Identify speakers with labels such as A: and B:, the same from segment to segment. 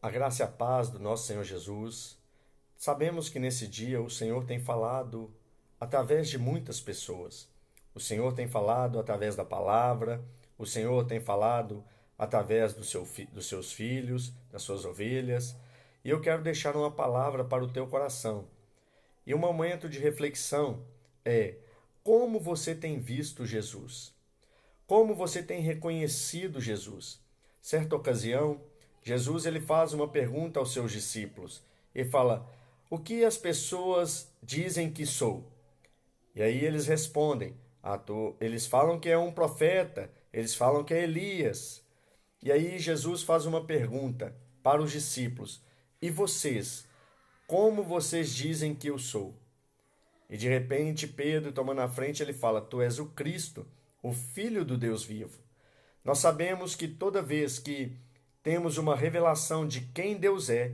A: A graça e a paz do nosso Senhor Jesus. Sabemos que nesse dia o Senhor tem falado através de muitas pessoas. O Senhor tem falado através da palavra, o Senhor tem falado através dos seus filhos, das suas ovelhas. E eu quero deixar uma palavra para o teu coração. E um momento de reflexão é: como você tem visto Jesus? Como você tem reconhecido Jesus? Certa ocasião, Jesus ele faz uma pergunta aos seus discípulos. Ele fala: "O que as pessoas dizem que sou?" E aí eles respondem: eles falam que é um profeta, eles falam que é Elias. E aí Jesus faz uma pergunta para os discípulos: "E vocês? Como vocês dizem que eu sou?" E de repente Pedro, tomando a frente, ele fala: "Tu és o Cristo, o Filho do Deus vivo." Nós sabemos que toda vez que temos uma revelação de quem Deus é,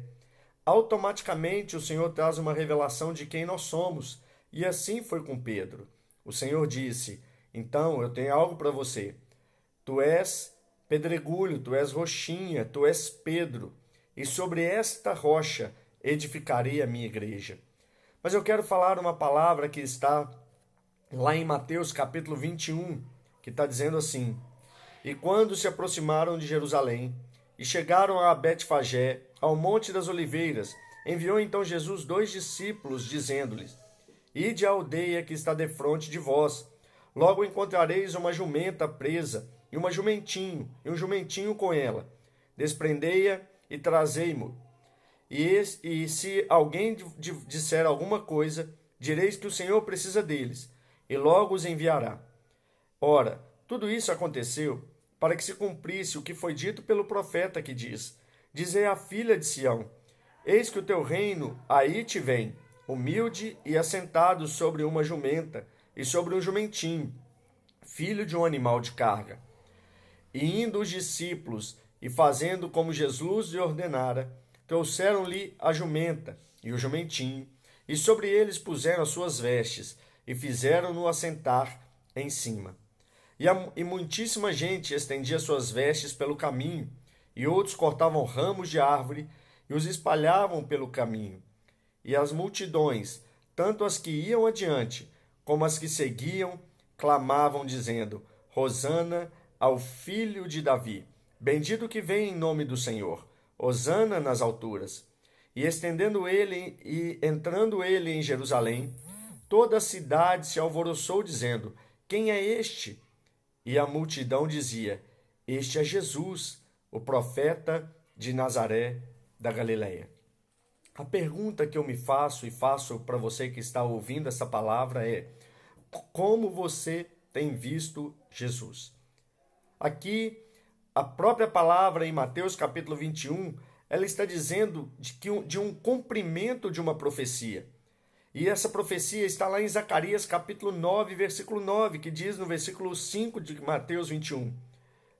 A: automaticamente o Senhor traz uma revelação de quem nós somos. E assim foi com Pedro. O Senhor disse: "Então eu tenho algo para você. Tu és pedregulho, tu és roxinha, tu és Pedro, e sobre esta rocha edificarei a minha igreja." Mas eu quero falar uma palavra que está lá em Mateus capítulo 21, que está dizendo assim: "E quando se aproximaram de Jerusalém e chegaram a Betfagé, ao Monte das Oliveiras, enviou então Jesus 2 discípulos, dizendo-lhes: Ide à aldeia que está defronte de vós. Logo encontrareis uma jumenta presa, e um jumentinho com ela. Desprendei-a e trazei-mo. E se alguém disser alguma coisa, direis que o Senhor precisa deles, e logo os enviará." Ora, tudo isso aconteceu para que se cumprisse o que foi dito pelo profeta, que diz: "Dizei à filha de Sião: Eis que o teu reino aí te vem, humilde e assentado sobre uma jumenta e sobre um jumentinho, filho de um animal de carga." E indo os discípulos e fazendo como Jesus lhe ordenara, trouxeram-lhe a jumenta e o jumentinho, e sobre eles puseram as suas vestes, e fizeram-no assentar em cima. E muitíssima gente estendia suas vestes pelo caminho, e outros cortavam ramos de árvore e os espalhavam pelo caminho. E as multidões, tanto as que iam adiante como as que seguiam, clamavam, dizendo: "Hosana ao filho de Davi. Bendito que vem em nome do Senhor. Hosana nas alturas." E entrando ele em Jerusalém, toda a cidade se alvoroçou, dizendo: "Quem é este?" E a multidão dizia: "Este é Jesus, o profeta de Nazaré da Galileia." A pergunta que eu me faço e faço para você que está ouvindo essa palavra é: como você tem visto Jesus? Aqui, a própria palavra em Mateus capítulo 21, ela está dizendo de um cumprimento de uma profecia. E essa profecia está lá em Zacarias capítulo 9, versículo 9, que diz no versículo 5 de Mateus 21: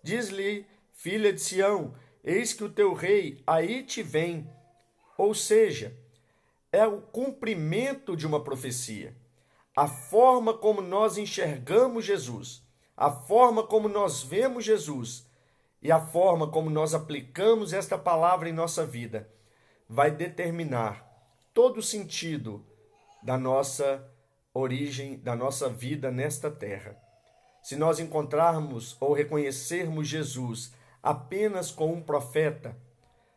A: "Diz-lhe, filha de Sião, eis que o teu rei aí te vem." Ou seja, é o cumprimento de uma profecia. A forma como nós enxergamos Jesus, a forma como nós vemos Jesus e a forma como nós aplicamos esta palavra em nossa vida vai determinar todo o sentido da nossa origem, da nossa vida nesta terra. Se nós encontrarmos ou reconhecermos Jesus apenas como um profeta,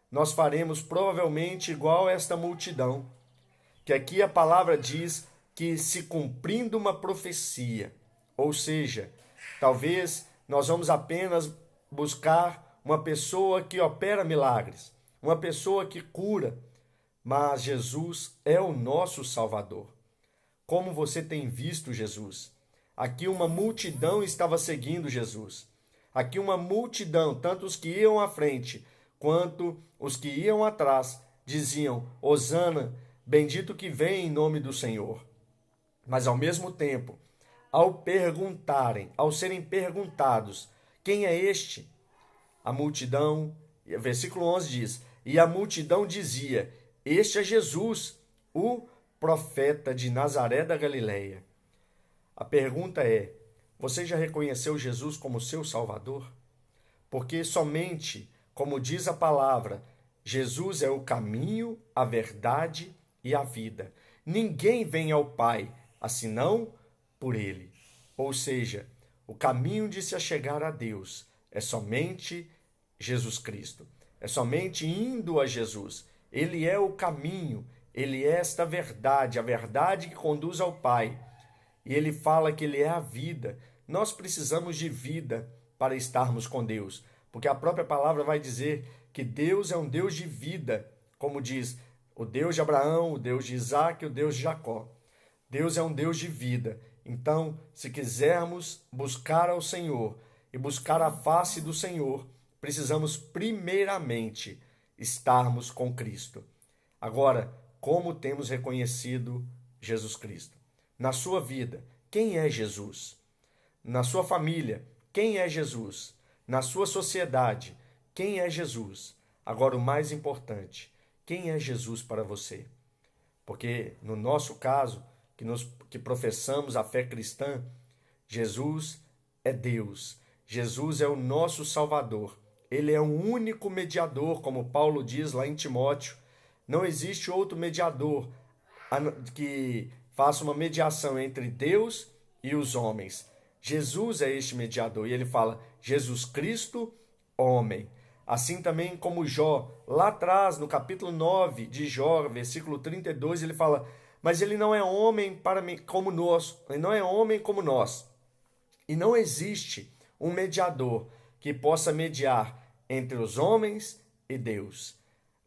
A: nós faremos provavelmente igual a esta multidão, que aqui a palavra diz que se cumprindo uma profecia, ou seja, talvez nós vamos apenas buscar uma pessoa que opera milagres, uma pessoa que cura, mas Jesus é o nosso Salvador. Como você tem visto Jesus? Aqui uma multidão estava seguindo Jesus. Aqui uma multidão, tanto os que iam à frente quanto os que iam atrás, diziam: "Hosana, bendito que vem em nome do Senhor." Mas ao mesmo tempo, ao serem perguntados: "Quem é este?" A multidão, versículo 11 diz: "E a multidão dizia: Este é Jesus, o profeta de Nazaré da Galileia." A pergunta é: você já reconheceu Jesus como seu Salvador? Porque somente, como diz a palavra, Jesus é o caminho, a verdade e a vida. Ninguém vem ao Pai, senão por ele. Ou seja, o caminho de se achegar a Deus é somente Jesus Cristo. É somente indo a Jesus. Ele é o caminho, ele é esta verdade, a verdade que conduz ao Pai. E ele fala que ele é a vida. Nós precisamos de vida para estarmos com Deus, porque a própria palavra vai dizer que Deus é um Deus de vida, como diz o Deus de Abraão, o Deus de Isaac, o Deus de Jacó. Deus é um Deus de vida. Então, se quisermos buscar ao Senhor e buscar a face do Senhor, precisamos primeiramente estarmos com Cristo. Agora, como temos reconhecido Jesus Cristo? Na sua vida, quem é Jesus? Na sua família, quem é Jesus? Na sua sociedade, quem é Jesus? Agora, o mais importante, quem é Jesus para você? Porque, no nosso caso, que professamos a fé cristã, Jesus é Deus. Jesus é o nosso Salvador. Ele é o único mediador, como Paulo diz lá em Timóteo. Não existe outro mediador que faça uma mediação entre Deus e os homens. Jesus é este mediador. E ele fala, Jesus Cristo, homem. Assim também como Jó, lá atrás, no capítulo 9 de Jó, versículo 32, ele fala, mas ele não é homem para mim como nós, ele não é homem como nós. E não existe um mediador que possa mediar entre os homens e Deus.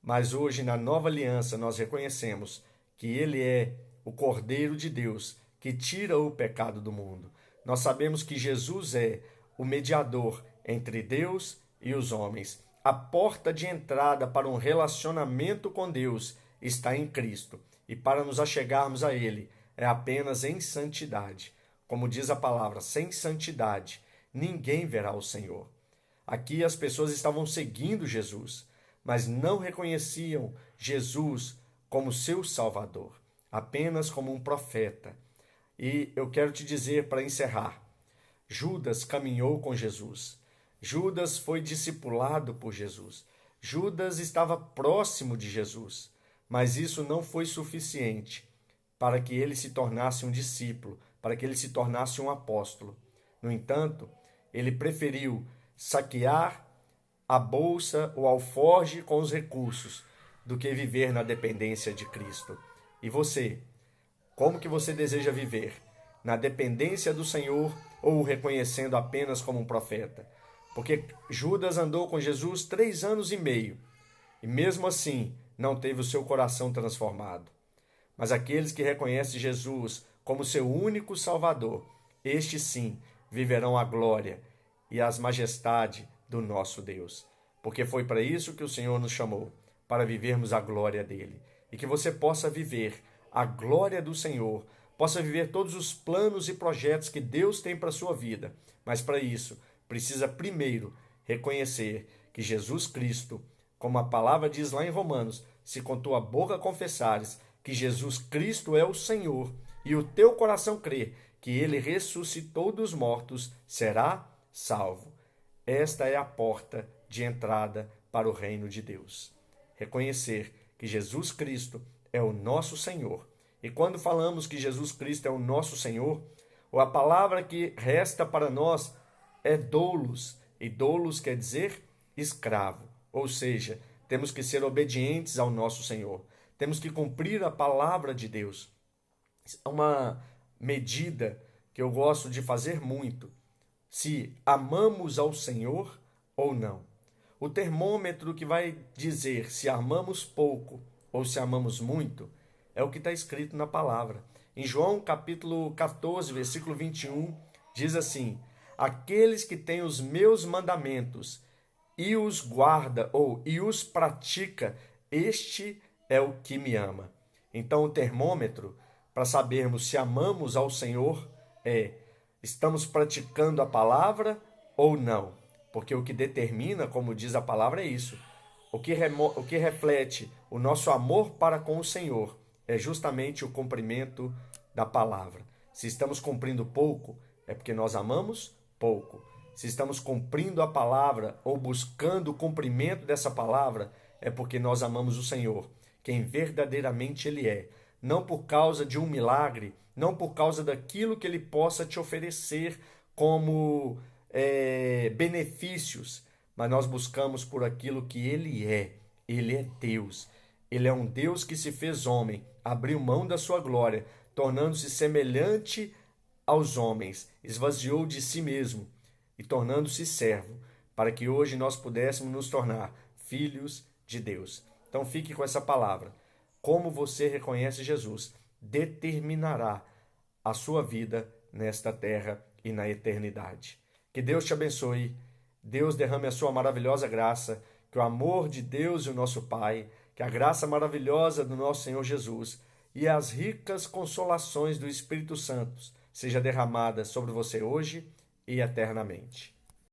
A: Mas hoje, na nova aliança, nós reconhecemos que ele é o Cordeiro de Deus que tira o pecado do mundo. Nós sabemos que Jesus é o mediador entre Deus e os homens. A porta de entrada para um relacionamento com Deus está em Cristo. E para nos achegarmos a Ele é apenas em santidade. Como diz a palavra, sem santidade ninguém verá o Senhor. Aqui as pessoas estavam seguindo Jesus, mas não reconheciam Jesus como seu Salvador, apenas como um profeta. E eu quero te dizer para encerrar, Judas caminhou com Jesus. Judas foi discipulado por Jesus. Judas estava próximo de Jesus, mas isso não foi suficiente para que ele se tornasse um discípulo, para que ele se tornasse um apóstolo. No entanto, ele preferiu saquear a bolsa, o alforje com os recursos, do que viver na dependência de Cristo. E você? Como que você deseja viver? Na dependência do Senhor ou o reconhecendo apenas como um profeta? Porque Judas andou com Jesus 3 anos e meio e mesmo assim não teve o seu coração transformado. Mas aqueles que reconhecem Jesus como seu único Salvador, estes sim viverão a glória e as majestades do nosso Deus. Porque foi para isso que o Senhor nos chamou, para vivermos a glória dele. E que você possa viver a glória do Senhor, possa viver todos os planos e projetos que Deus tem para a sua vida. Mas para isso, precisa primeiro reconhecer que Jesus Cristo, como a palavra diz lá em Romanos, se com tua boca confessares que Jesus Cristo é o Senhor e o teu coração crer que ele ressuscitou dos mortos, será salvo. Esta é a porta de entrada para o reino de Deus. Reconhecer que Jesus Cristo é o nosso Senhor. E quando falamos que Jesus Cristo é o nosso Senhor, a palavra que resta para nós é doulos. E doulos quer dizer escravo. Ou seja, temos que ser obedientes ao nosso Senhor. Temos que cumprir a palavra de Deus. Uma medida que eu gosto de fazer muito. Se amamos ao Senhor ou não. O termômetro que vai dizer se amamos pouco ou se amamos muito é o que está escrito na palavra. Em João capítulo 14, versículo 21, diz assim: aqueles que têm os meus mandamentos e os guarda e os pratica, este é o que me ama. Então o termômetro para sabermos se amamos ao Senhor é: estamos praticando a palavra ou não? Porque o que determina, como diz a palavra, é isso. O que reflete o nosso amor para com o Senhor é justamente o cumprimento da palavra. Se estamos cumprindo pouco, é porque nós amamos pouco. Se estamos cumprindo a palavra ou buscando o cumprimento dessa palavra, é porque nós amamos o Senhor, quem verdadeiramente Ele é. Não por causa de um milagre, não por causa daquilo que Ele possa te oferecer como benefícios, mas nós buscamos por aquilo que Ele é. Ele é Deus. Ele é um Deus que se fez homem, abriu mão da sua glória, tornando-se semelhante aos homens, esvaziou de si mesmo e tornando-se servo, para que hoje nós pudéssemos nos tornar filhos de Deus. Então fique com essa palavra. Como você reconhece Jesus determinará a sua vida nesta terra e na eternidade. Que Deus te abençoe, Deus derrame a sua maravilhosa graça, que o amor de Deus e o nosso Pai, que a graça maravilhosa do nosso Senhor Jesus e as ricas consolações do Espírito Santo seja derramada sobre você hoje e eternamente.